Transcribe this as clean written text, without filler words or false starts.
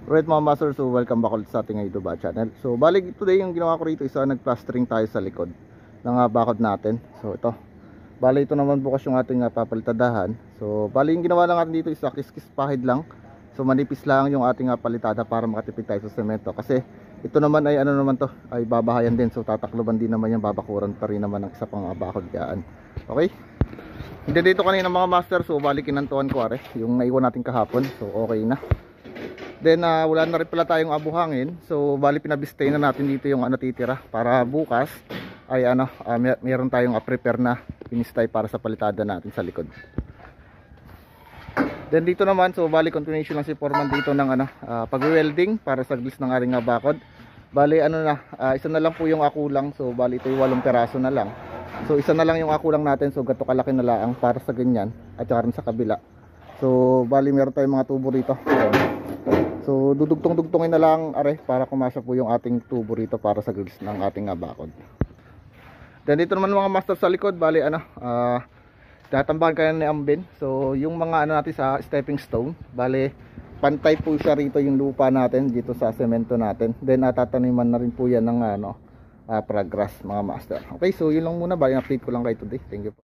Right mga master, so welcome back ulit sa ating YouTube channel. So balik today yung ginawa ko rito is nagplastering tayo sa likod ng bakod natin. So ito, bali ito naman bukas yung ating papalitadahan. So bali yung ginawa lang natin dito is kiskis pahid lang. So manipis lang yung ating palitada para makatipid tayo sa semento. Kasi ito naman ay ano naman to, ay babahayan din. So tatakloban din naman yung babakuran pa rin naman ng isa pang bakod yan. Okay? Hindi dito kanina mga master, so bali kinantuan ko yung naiwan natin kahapon. So okay na. Then wala na rin pala tayong abuhangin. So bali pinabistay na natin dito yung natitira para bukas ay meron tayong prepare na pinistay para sa palitada natin sa likod. Then dito naman, so bali continuation lang si Foreman dito ng pag-welding para sa grills ng ating bakod. Bali isa na lang po yung akulang. So bali ito yung 8 peraso na lang. So isa na lang yung akulang natin. So gato kalaki na lang para sa ganyan at saka rin sa kabila. So bali meron tayong mga tubo rito. So dudugtong-dugtongin na lang para kumasya po yung ating tubo rito para sa grills ng ating bakod. Then dito naman mga master sa likod, bali tatambakan kayo ni Ambin. So yung mga natin sa stepping stone, bali pantay po siya rito yung lupa natin dito sa semento natin. Then tataniman na rin po yan ng progress mga master. Okay, so yun lang muna, bali update ko lang kayo today. Thank you po.